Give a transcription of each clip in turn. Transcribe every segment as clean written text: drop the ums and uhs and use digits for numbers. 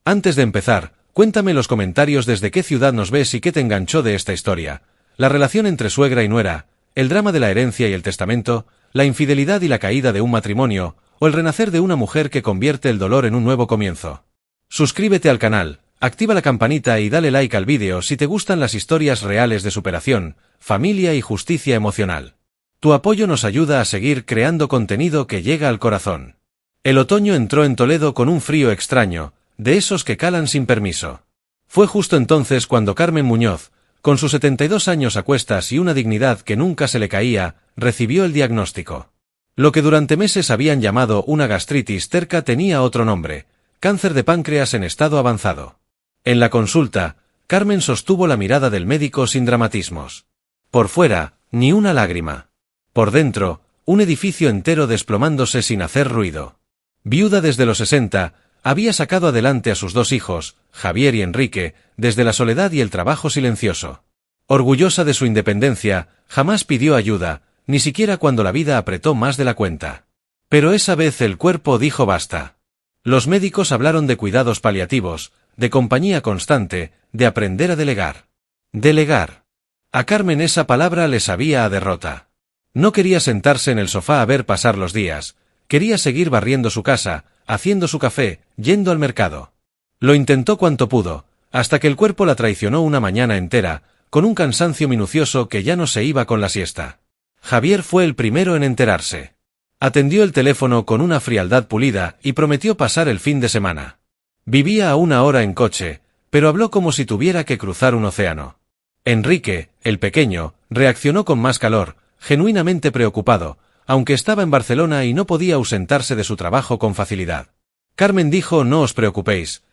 Antes de empezar, cuéntame en los comentarios desde qué ciudad nos ves y qué te enganchó de esta historia. La relación entre suegra y nuera, el drama de la herencia y el testamento, la infidelidad y la caída de un matrimonio, o el renacer de una mujer que convierte el dolor en un nuevo comienzo. Suscríbete al canal, activa la campanita y dale like al vídeo si te gustan las historias reales de superación, familia y justicia emocional. Tu apoyo nos ayuda a seguir creando contenido que llega al corazón. El otoño entró en Toledo con un frío extraño, de esos que calan sin permiso. Fue justo entonces cuando Carmen Muñoz, con sus 72 años a cuestas y una dignidad que nunca se le caía, recibió el diagnóstico. Lo que durante meses habían llamado una gastritis terca tenía otro nombre: cáncer de páncreas en estado avanzado. En la consulta, Carmen sostuvo la mirada del médico sin dramatismos. Por fuera, ni una lágrima. Por dentro, un edificio entero desplomándose sin hacer ruido. Viuda desde los 60, había sacado adelante a sus dos hijos, Javier y Enrique, desde la soledad y el trabajo silencioso. Orgullosa de su independencia, jamás pidió ayuda, ni siquiera cuando la vida apretó más de la cuenta. Pero esa vez el cuerpo dijo basta. Los médicos hablaron de cuidados paliativos, de compañía constante, de aprender a delegar. Delegar. A Carmen esa palabra le sabía a derrota. No quería sentarse en el sofá a ver pasar los días, quería seguir barriendo su casa, haciendo su café, yendo al mercado. Lo intentó cuanto pudo, hasta que el cuerpo la traicionó una mañana entera, con un cansancio minucioso que ya no se iba con la siesta. Javier fue el primero en enterarse. Atendió el teléfono con una frialdad pulida y prometió pasar el fin de semana. Vivía a 1 hora en coche, pero habló como si tuviera que cruzar un océano. Enrique, el pequeño, reaccionó con más calor, genuinamente preocupado, aunque estaba en Barcelona y no podía ausentarse de su trabajo con facilidad. Carmen dijo: no os preocupéis,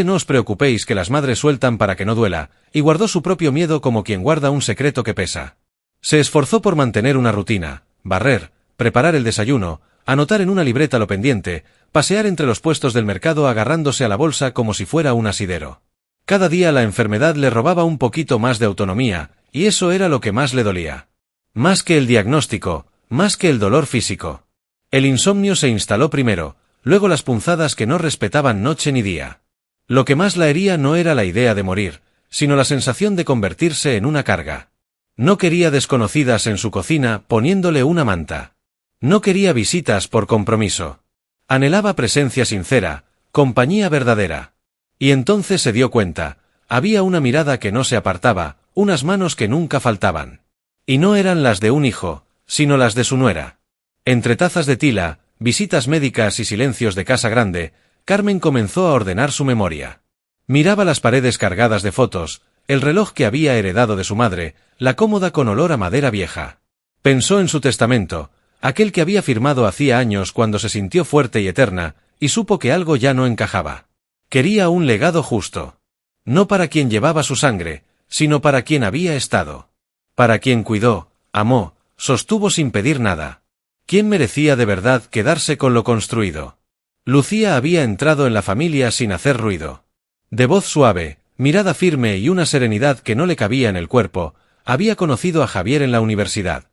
no os preocupéis que las madres sueltan para que no duela, y guardó su propio miedo como quien guarda un secreto que pesa. Se esforzó por mantener una rutina: barrer, preparar el desayuno, anotar en una libreta lo pendiente, pasear entre los puestos del mercado agarrándose a la bolsa como si fuera un asidero. Cada día la enfermedad le robaba un poquito más de autonomía, y eso era lo que más le dolía. Más que el diagnóstico, más que el dolor físico. El insomnio se instaló primero, luego las punzadas que no respetaban noche ni día. Lo que más la hería no era la idea de morir, sino la sensación de convertirse en una carga. No quería desconocidas en su cocina poniéndole una manta. No quería visitas por compromiso. Anhelaba presencia sincera, compañía verdadera. Y entonces se dio cuenta, había una mirada que no se apartaba, unas manos que nunca faltaban. Y no eran las de un hijo, sino las de su nuera. Entre tazas de tila, visitas médicas y silencios de casa grande, Carmen comenzó a ordenar su memoria. Miraba las paredes cargadas de fotos, el reloj que había heredado de su madre, la cómoda con olor a madera vieja. Pensó en su testamento, aquel que había firmado hacía años cuando se sintió fuerte y eterna, y supo que algo ya no encajaba. Quería un legado justo. No para quien llevaba su sangre, sino para quien había estado. Para quien cuidó, amó, sostuvo sin pedir nada. ¿Quién merecía de verdad quedarse con lo construido? Lucía había entrado en la familia sin hacer ruido. De voz suave, mirada firme y una serenidad que no le cabía en el cuerpo, había conocido a Javier en la universidad.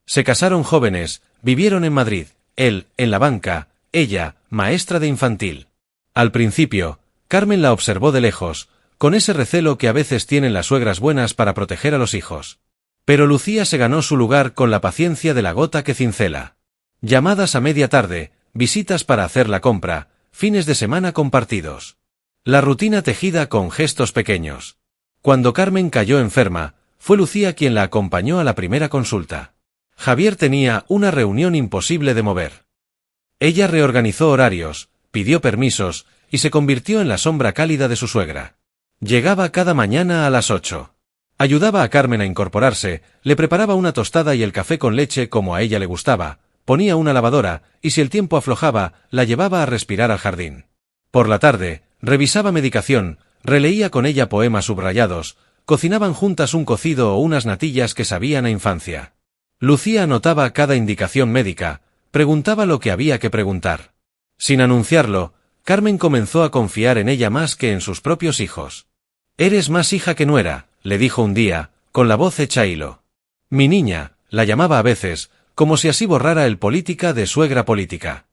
Se casaron jóvenes, vivieron en Madrid, él, en la banca, ella, maestra de infantil. Al principio, Carmen la observó de lejos, con ese recelo que a veces tienen las suegras buenas para proteger a los hijos. Pero Lucía se ganó su lugar con la paciencia de la gota que cincela. Llamadas a media tarde, visitas para hacer la compra, fines de semana compartidos. La rutina tejida con gestos pequeños. Cuando Carmen cayó enferma, fue Lucía quien la acompañó a la primera consulta. Javier tenía una reunión imposible de mover. Ella reorganizó horarios, pidió permisos, y se convirtió en la sombra cálida de su suegra. Llegaba cada mañana a las 8. Ayudaba a Carmen a incorporarse, le preparaba una tostada y el café con leche como a ella le gustaba, ponía una lavadora, y si el tiempo aflojaba, la llevaba a respirar al jardín. Por la tarde, revisaba medicación, releía con ella poemas subrayados, cocinaban juntas un cocido o unas natillas que sabían a infancia. Lucía anotaba cada indicación médica, preguntaba lo que había que preguntar. Sin anunciarlo, Carmen comenzó a confiar en ella más que en sus propios hijos. «Eres más hija que nuera», le dijo un día, con la voz hecha hilo. «Mi niña», la llamaba a veces, como si así borrara el política de suegra política.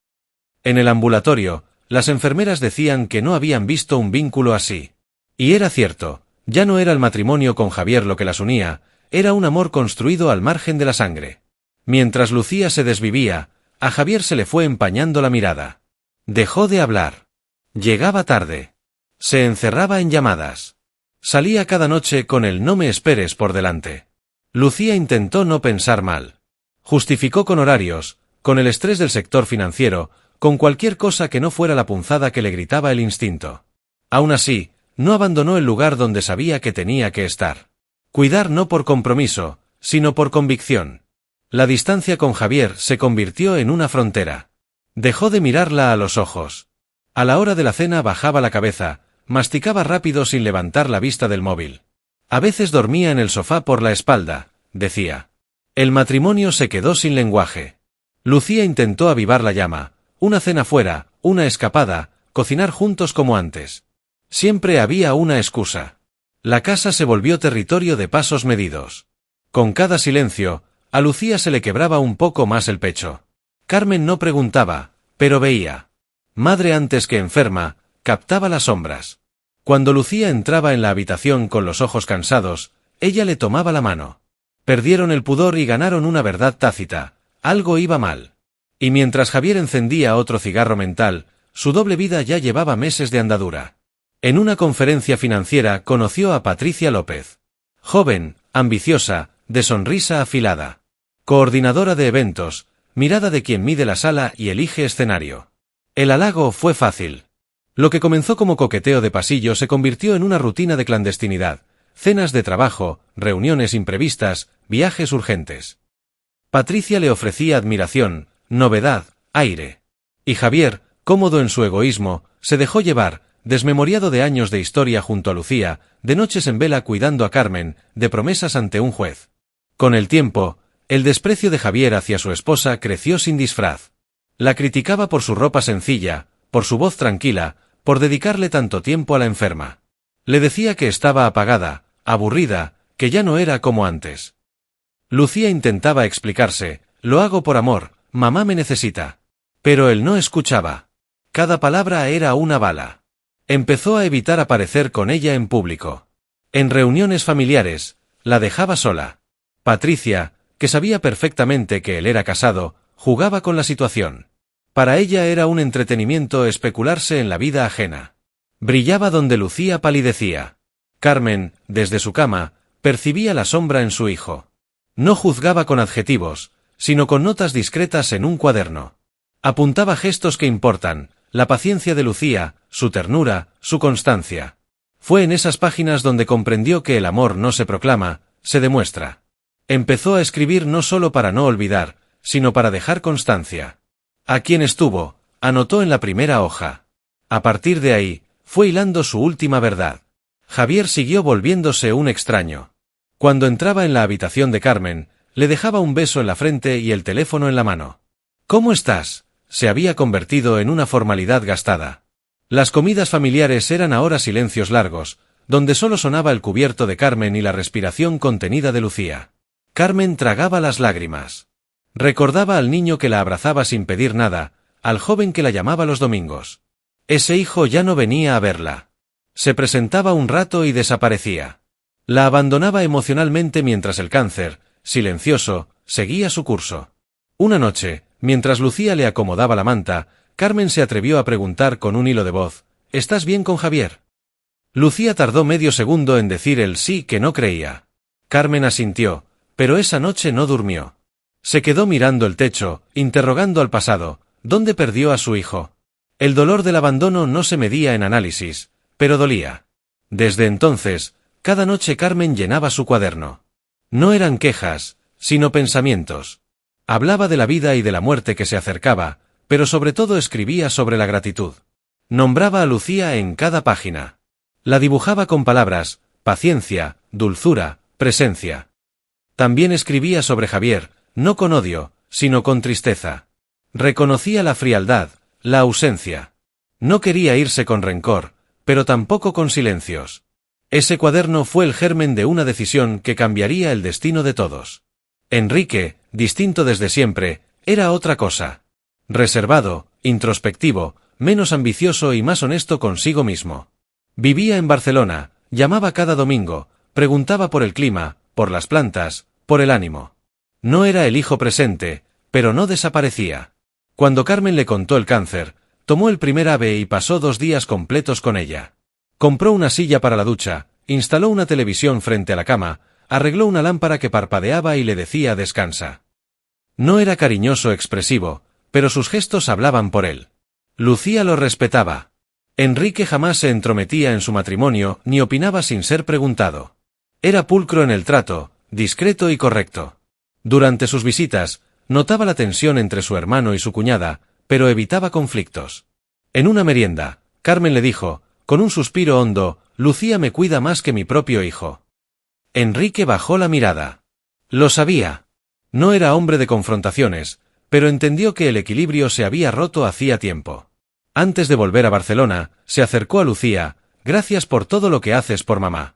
En el ambulatorio, Las enfermeras decían que no habían visto un vínculo así. Y era cierto, ya no era el matrimonio con Javier lo que las unía, era un amor construido al margen de la sangre. Mientras Lucía se desvivía, a Javier se le fue empañando la mirada. Dejó de hablar. Llegaba tarde. Se encerraba en llamadas. Salía cada noche con el no me esperes por delante. Lucía intentó no pensar mal. Justificó con horarios, con el estrés del sector financiero, con cualquier cosa que no fuera la punzada que le gritaba el instinto. Aún así, no abandonó el lugar donde sabía que tenía que estar. Cuidar no por compromiso, sino por convicción. La distancia con Javier se convirtió en una frontera. Dejó de mirarla a los ojos. A la hora de la cena bajaba la cabeza, masticaba rápido sin levantar la vista del móvil. A veces dormía en el sofá por la espalda, decía. El matrimonio se quedó sin lenguaje. Lucía intentó avivar la llama, una cena fuera, una escapada, cocinar juntos como antes. Siempre había una excusa. La casa se volvió territorio de pasos medidos. Con cada silencio, a Lucía se le quebraba un poco más el pecho. Carmen no preguntaba, pero veía. Madre antes que enferma, captaba las sombras. Cuando Lucía entraba en la habitación con los ojos cansados, ella le tomaba la mano. Perdieron el pudor y ganaron una verdad tácita, algo iba mal. Y mientras Javier encendía otro cigarro mental, su doble vida ya llevaba meses de andadura. En una conferencia financiera conoció a Patricia López. Joven, ambiciosa, de sonrisa afilada. Coordinadora de eventos, mirada de quien mide la sala y elige escenario. El halago fue fácil. Lo que comenzó como coqueteo de pasillo se convirtió en una rutina de clandestinidad, cenas de trabajo, reuniones imprevistas, viajes urgentes. Patricia le ofrecía admiración, novedad, aire. Y Javier, cómodo en su egoísmo, se dejó llevar, desmemoriado de años de historia junto a Lucía, de noches en vela cuidando a Carmen, de promesas ante un juez. Con el tiempo, el desprecio de Javier hacia su esposa creció sin disfraz. La criticaba por su ropa sencilla, por su voz tranquila, por dedicarle tanto tiempo a la enferma. Le decía que estaba apagada, aburrida, que ya no era como antes. Lucía intentaba explicarse, lo hago por amor, mamá me necesita. Pero él no escuchaba. Cada palabra era una bala. Empezó a evitar aparecer con ella en público. En reuniones familiares, la dejaba sola. Patricia, que sabía perfectamente que él era casado, jugaba con la situación. Para ella era un entretenimiento especularse en la vida ajena. Brillaba donde Lucía palidecía. Carmen, desde su cama, percibía la sombra en su hijo. No juzgaba con adjetivos, sino con notas discretas en un cuaderno. Apuntaba gestos que importan, la paciencia de Lucía, su ternura, su constancia. Fue en esas páginas donde comprendió que el amor no se proclama, se demuestra. Empezó a escribir no solo para no olvidar, sino para dejar constancia. A quien estuvo, anotó en la primera hoja. A partir de ahí, fue hilando su última verdad. Javier siguió volviéndose un extraño. Cuando entraba en la habitación de Carmen, le dejaba un beso en la frente y el teléfono en la mano. ¿Cómo estás? Se había convertido en una formalidad gastada. Las comidas familiares eran ahora silencios largos, donde solo sonaba el cubierto de Carmen y la respiración contenida de Lucía. Carmen tragaba las lágrimas. Recordaba al niño que la abrazaba sin pedir nada, al joven que la llamaba los domingos. Ese hijo ya no venía a verla. Se presentaba un rato y desaparecía. La abandonaba emocionalmente mientras el cáncer, silencioso, seguía su curso. Una noche, mientras Lucía le acomodaba la manta, Carmen se atrevió a preguntar con un hilo de voz, ¿estás bien con Javier? Lucía tardó medio segundo en decir el sí que no creía. Carmen asintió, pero esa noche no durmió. Se quedó mirando el techo, interrogando al pasado, ¿dónde perdió a su hijo? El dolor del abandono no se medía en análisis, pero dolía. Desde entonces, cada noche Carmen llenaba su cuaderno. No eran quejas, sino pensamientos. Hablaba de la vida y de la muerte que se acercaba, pero sobre todo escribía sobre la gratitud. Nombraba a Lucía en cada página. La dibujaba con palabras, paciencia, dulzura, presencia. También escribía sobre Javier, no con odio, sino con tristeza. Reconocía la frialdad, la ausencia. No quería irse con rencor, pero tampoco con silencios. Ese cuaderno fue el germen de una decisión que cambiaría el destino de todos. Enrique, distinto desde siempre, era otra cosa. Reservado, introspectivo, menos ambicioso y más honesto consigo mismo. Vivía en Barcelona, llamaba cada domingo, preguntaba por el clima, por las plantas, por el ánimo. No era el hijo presente, pero no desaparecía. Cuando Carmen le contó el cáncer, tomó el primer AVE y pasó 2 días completos con ella. Compró una silla para la ducha, instaló una televisión frente a la cama, arregló una lámpara que parpadeaba y le decía descansa. No era cariñoso expresivo, pero sus gestos hablaban por él. Lucía lo respetaba. Enrique jamás se entrometía en su matrimonio ni opinaba sin ser preguntado. Era pulcro en el trato, discreto y correcto. Durante sus visitas, notaba la tensión entre su hermano y su cuñada, pero evitaba conflictos. En una merienda, Carmen le dijo, con un suspiro hondo, Lucía me cuida más que mi propio hijo. Enrique bajó la mirada. Lo sabía. No era hombre de confrontaciones, pero entendió que el equilibrio se había roto hacía tiempo. Antes de volver a Barcelona, se acercó a Lucía, gracias por todo lo que haces por mamá.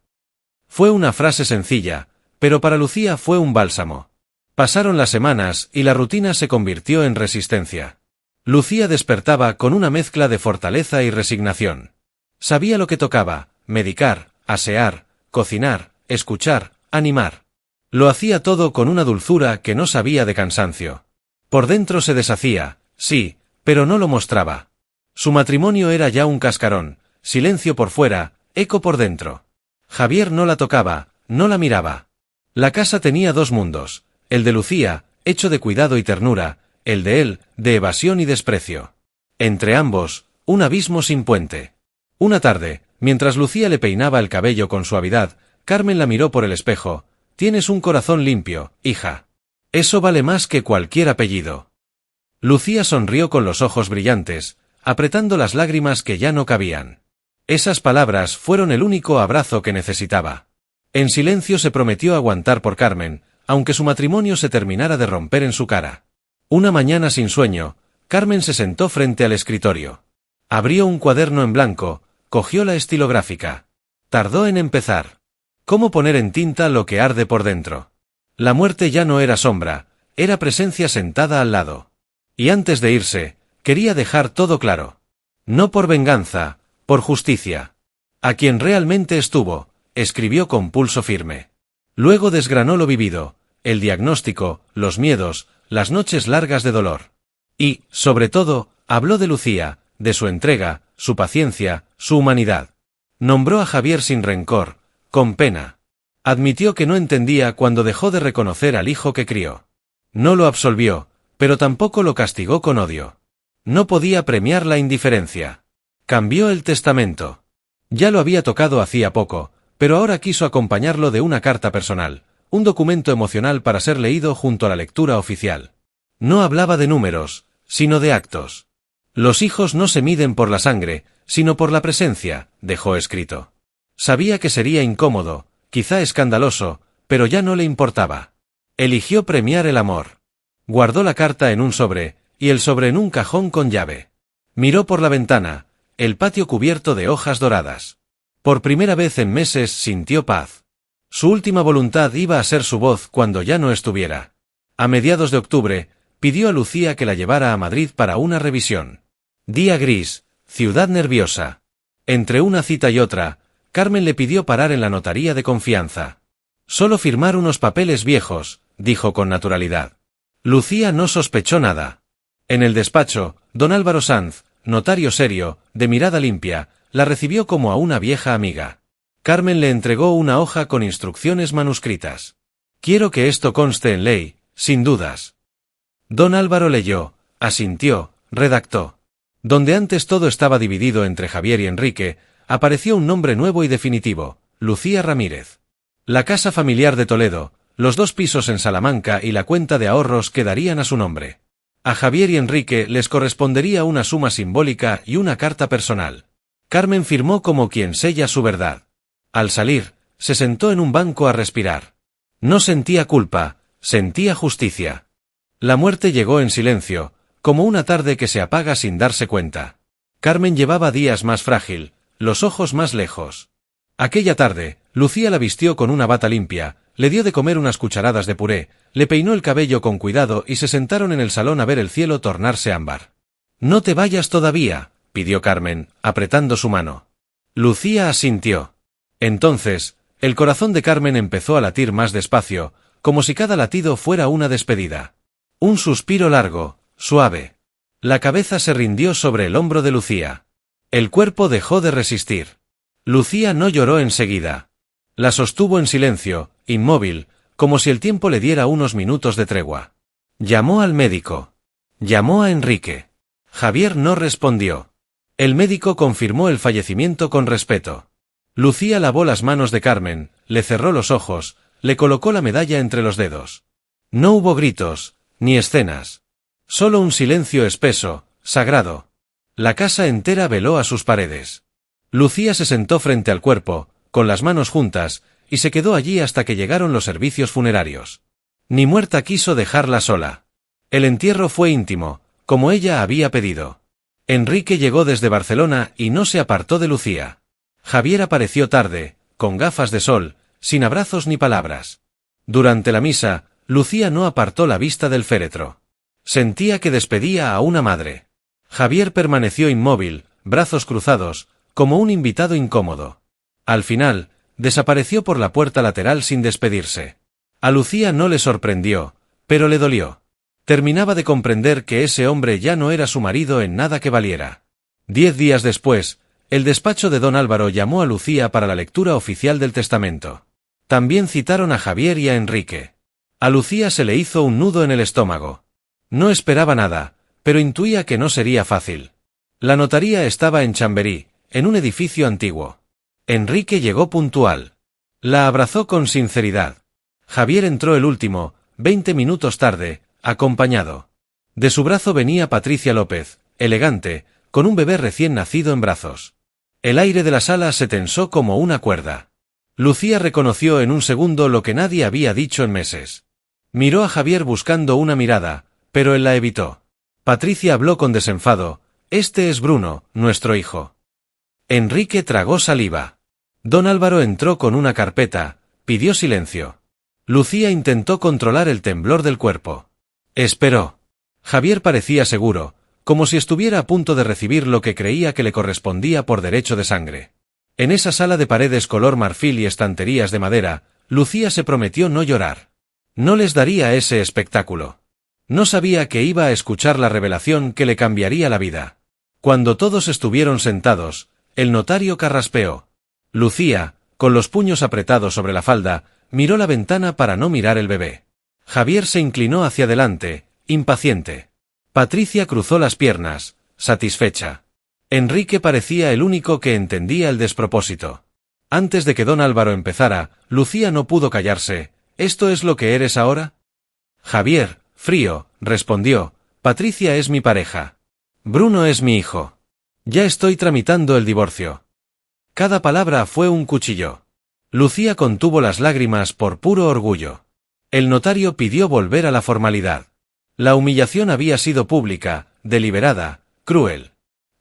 Fue una frase sencilla, pero para Lucía fue un bálsamo. Pasaron las semanas y la rutina se convirtió en resistencia. Lucía despertaba con una mezcla de fortaleza y resignación. Sabía lo que tocaba, medicar, asear, cocinar, escuchar, animar. Lo hacía todo con una dulzura que no sabía de cansancio. Por dentro se deshacía, sí, pero no lo mostraba. Su matrimonio era ya un cascarón, silencio por fuera, eco por dentro. Javier no la tocaba, no la miraba. La casa tenía 2 mundos, el de Lucía, hecho de cuidado y ternura, el de él, de evasión y desprecio. Entre ambos, un abismo sin puente. Una tarde, mientras Lucía le peinaba el cabello con suavidad, Carmen la miró por el espejo. Tienes un corazón limpio, hija. Eso vale más que cualquier apellido. Lucía sonrió con los ojos brillantes, apretando las lágrimas que ya no cabían. Esas palabras fueron el único abrazo que necesitaba. En silencio se prometió aguantar por Carmen, aunque su matrimonio se terminara de romper en su cara. Una mañana sin sueño, Carmen se sentó frente al escritorio. Abrió un cuaderno en blanco, cogió la estilográfica. Tardó en empezar. ¿Cómo poner en tinta lo que arde por dentro? La muerte ya no era sombra, era presencia sentada al lado. Y antes de irse, quería dejar todo claro. No por venganza, por justicia. A quien realmente estuvo, escribió con pulso firme. Luego desgranó lo vivido, el diagnóstico, los miedos, las noches largas de dolor. Y, sobre todo, habló de Lucía, de su entrega, su paciencia, su humanidad. Nombró a Javier sin rencor, con pena. Admitió que no entendía cuando dejó de reconocer al hijo que crió. No lo absolvió, pero tampoco lo castigó con odio. No podía premiar la indiferencia. Cambió el testamento. Ya lo había tocado hacía poco, pero ahora quiso acompañarlo de una carta personal, un documento emocional para ser leído junto a la lectura oficial. No hablaba de números, sino de actos. Los hijos no se miden por la sangre, sino por la presencia, dejó escrito. Sabía que sería incómodo, quizá escandaloso, pero ya no le importaba. Eligió premiar el amor. Guardó la carta en un sobre, y el sobre en un cajón con llave. Miró por la ventana, el patio cubierto de hojas doradas. Por primera vez en meses sintió paz. Su última voluntad iba a ser su voz cuando ya no estuviera. A mediados de octubre, pidió a Lucía que la llevara a Madrid para una revisión. Día gris, ciudad nerviosa. Entre una cita y otra, Carmen le pidió parar en la notaría de confianza. Solo firmar unos papeles viejos, dijo con naturalidad. Lucía no sospechó nada. En el despacho, don Álvaro Sanz, notario serio, de mirada limpia, la recibió como a una vieja amiga. Carmen le entregó una hoja con instrucciones manuscritas. Quiero que esto conste en ley, sin dudas. Don Álvaro leyó, asintió, redactó. Donde antes todo estaba dividido entre Javier y Enrique, apareció un nombre nuevo y definitivo, Lucía Ramírez. La casa familiar de Toledo, los 2 pisos en Salamanca y la cuenta de ahorros quedarían a su nombre. A Javier y Enrique les correspondería una suma simbólica y una carta personal. Carmen firmó como quien sella su verdad. Al salir, se sentó en un banco a respirar. No sentía culpa, sentía justicia. La muerte llegó en silencio, como una tarde que se apaga sin darse cuenta. Carmen llevaba días más frágil, los ojos más lejos. Aquella tarde, Lucía la vistió con una bata limpia, le dio de comer unas cucharadas de puré, le peinó el cabello con cuidado y se sentaron en el salón a ver el cielo tornarse ámbar. «No te vayas todavía», pidió Carmen, apretando su mano. Lucía asintió. Entonces, el corazón de Carmen empezó a latir más despacio, como si cada latido fuera una despedida. Un suspiro largo, suave. La cabeza se rindió sobre el hombro de Lucía. El cuerpo dejó de resistir. Lucía no lloró enseguida. La sostuvo en silencio, inmóvil, como si el tiempo le diera unos minutos de tregua. Llamó al médico. Llamó a Enrique. Javier no respondió. El médico confirmó el fallecimiento con respeto. Lucía lavó las manos de Carmen, le cerró los ojos, le colocó la medalla entre los dedos. No hubo gritos, ni escenas. Solo un silencio espeso, sagrado. La casa entera veló a sus paredes. Lucía se sentó frente al cuerpo, con las manos juntas, y se quedó allí hasta que llegaron los servicios funerarios. Ni muerta quiso dejarla sola. El entierro fue íntimo, como ella había pedido. Enrique llegó desde Barcelona y no se apartó de Lucía. Javier apareció tarde, con gafas de sol, sin abrazos ni palabras. Durante la misa, Lucía no apartó la vista del féretro. Sentía que despedía a una madre. Javier permaneció inmóvil, brazos cruzados, como un invitado incómodo. Al final, desapareció por la puerta lateral sin despedirse. A Lucía no le sorprendió, pero le dolió. Terminaba de comprender que ese hombre ya no era su marido en nada que valiera. 10 días después, el despacho de don Álvaro llamó a Lucía para la lectura oficial del testamento. También citaron a Javier y a Enrique. A Lucía se le hizo un nudo en el estómago. No esperaba nada, pero intuía que no sería fácil. La notaría estaba en Chamberí, en un edificio antiguo. Enrique llegó puntual. La abrazó con sinceridad. Javier entró el último, 20 minutos tarde, acompañado. De su brazo venía Patricia López, elegante, con un bebé recién nacido en brazos. El aire de la sala se tensó como una cuerda. Lucía reconoció en un segundo lo que nadie había dicho en meses. Miró a Javier buscando una mirada, pero él la evitó. Patricia habló con desenfado: «Este es Bruno, nuestro hijo». Enrique tragó saliva. Don Álvaro entró con una carpeta, pidió silencio. Lucía intentó controlar el temblor del cuerpo. Esperó. Javier parecía seguro, como si estuviera a punto de recibir lo que creía que le correspondía por derecho de sangre. En esa sala de paredes color marfil y estanterías de madera, Lucía se prometió no llorar. No les daría ese espectáculo. No sabía que iba a escuchar la revelación que le cambiaría la vida. Cuando todos estuvieron sentados, el notario carraspeó. Lucía, con los puños apretados sobre la falda, miró la ventana para no mirar el bebé. Javier se inclinó hacia adelante, impaciente. Patricia cruzó las piernas, satisfecha. Enrique parecía el único que entendía el despropósito. Antes de que don Álvaro empezara, Lucía no pudo callarse. ¿Esto es lo que eres ahora? Javier, frío, respondió: Patricia es mi pareja. Bruno es mi hijo. Ya estoy tramitando el divorcio. Cada palabra fue un cuchillo. Lucía contuvo las lágrimas por puro orgullo. El notario pidió volver a la formalidad. La humillación había sido pública, deliberada, cruel.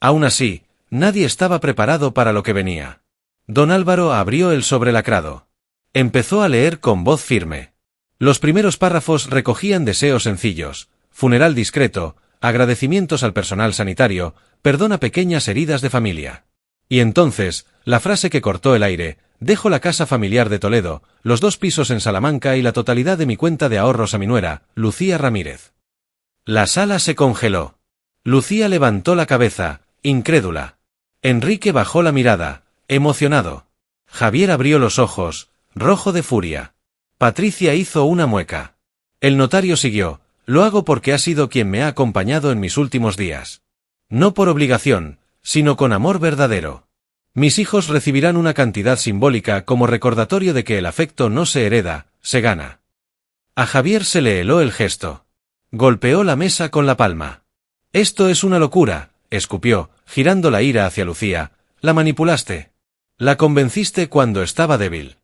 Aún así, nadie estaba preparado para lo que venía. Don Álvaro abrió el sobrelacrado. Empezó a leer con voz firme. Los primeros párrafos recogían deseos sencillos: funeral discreto, agradecimientos al personal sanitario, perdón a pequeñas heridas de familia. Y entonces, la frase que cortó el aire: dejo la casa familiar de Toledo, los 2 pisos en Salamanca y la totalidad de mi cuenta de ahorros a mi nuera, Lucía Ramírez. La sala se congeló. Lucía levantó la cabeza, incrédula. Enrique bajó la mirada, emocionado. Javier abrió los ojos, rojo de furia. Patricia hizo una mueca. El notario siguió: lo hago porque ha sido quien me ha acompañado en mis últimos días. No por obligación, sino con amor verdadero. Mis hijos recibirán una cantidad simbólica como recordatorio de que el afecto no se hereda, se gana. A Javier se le heló el gesto. Golpeó la mesa con la palma. Esto es una locura, escupió, girando la ira hacia Lucía. La manipulaste. La convenciste cuando estaba débil.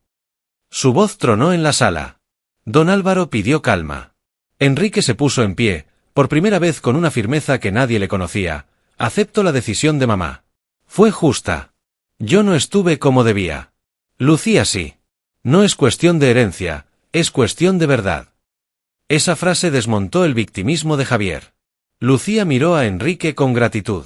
Su voz tronó en la sala. Don Álvaro pidió calma. Enrique se puso en pie, por primera vez con una firmeza que nadie le conocía. Acepto la decisión de mamá. Fue justa. Yo no estuve como debía. Lucía sí. No es cuestión de herencia, es cuestión de verdad. Esa frase desmontó el victimismo de Javier. Lucía miró a Enrique con gratitud.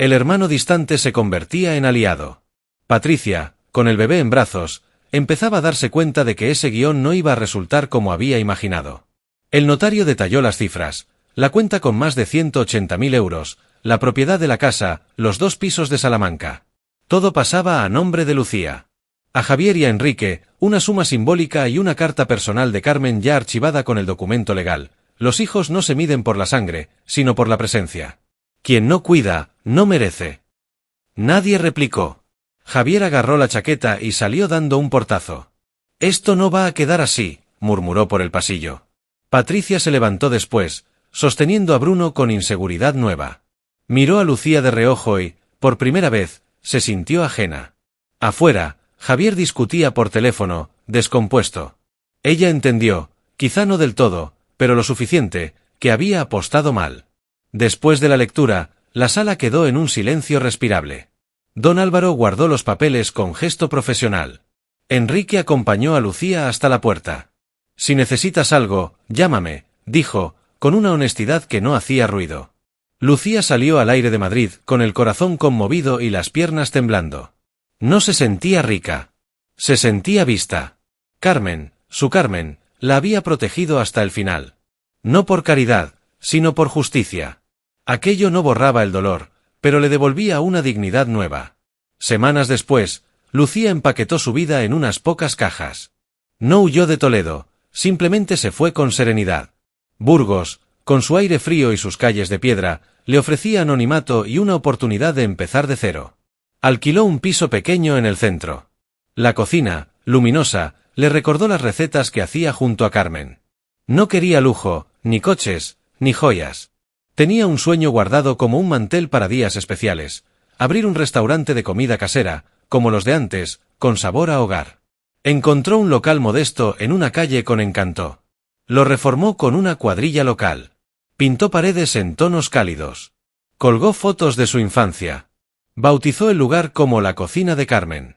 El hermano distante se convertía en aliado. Patricia, con el bebé en brazos, empezaba a darse cuenta de que ese guión no iba a resultar como había imaginado. El notario detalló las cifras, la cuenta con más de 180.000 euros, la propiedad de la casa, los 2 pisos de Salamanca. Todo pasaba a nombre de Lucía. A Javier y a Enrique, una suma simbólica y una carta personal de Carmen ya archivada con el documento legal. Los hijos no se miden por la sangre, sino por la presencia. Quien no cuida, no merece. Nadie replicó. Javier agarró la chaqueta y salió dando un portazo. Esto no va a quedar así, murmuró por el pasillo. Patricia se levantó después, sosteniendo a Bruno con inseguridad nueva. Miró a Lucía de reojo y, por primera vez, se sintió ajena. Afuera, Javier discutía por teléfono, descompuesto. Ella entendió, quizá no del todo, pero lo suficiente, que había apostado mal. Después de la lectura, la sala quedó en un silencio respirable. Don Álvaro guardó los papeles con gesto profesional. Enrique acompañó a Lucía hasta la puerta. «Si necesitas algo, llámame», dijo, con una honestidad que no hacía ruido. Lucía salió al aire de Madrid, con el corazón conmovido y las piernas temblando. No se sentía rica. Se sentía vista. Carmen, su Carmen, la había protegido hasta el final. No por caridad, sino por justicia. Aquello no borraba el dolor, pero le devolvía una dignidad nueva. Semanas después, Lucía empaquetó su vida en unas pocas cajas. No huyó de Toledo, simplemente se fue con serenidad. Burgos, con su aire frío y sus calles de piedra, le ofrecía anonimato y una oportunidad de empezar de cero. Alquiló un piso pequeño en el centro. La cocina, luminosa, le recordó las recetas que hacía junto a Carmen. No quería lujo, ni coches, ni joyas. Tenía un sueño guardado como un mantel para días especiales: abrir un restaurante de comida casera, como los de antes, con sabor a hogar. Encontró un local modesto en una calle con encanto. Lo reformó con una cuadrilla local. Pintó paredes en tonos cálidos. Colgó fotos de su infancia. Bautizó el lugar como la cocina de Carmen.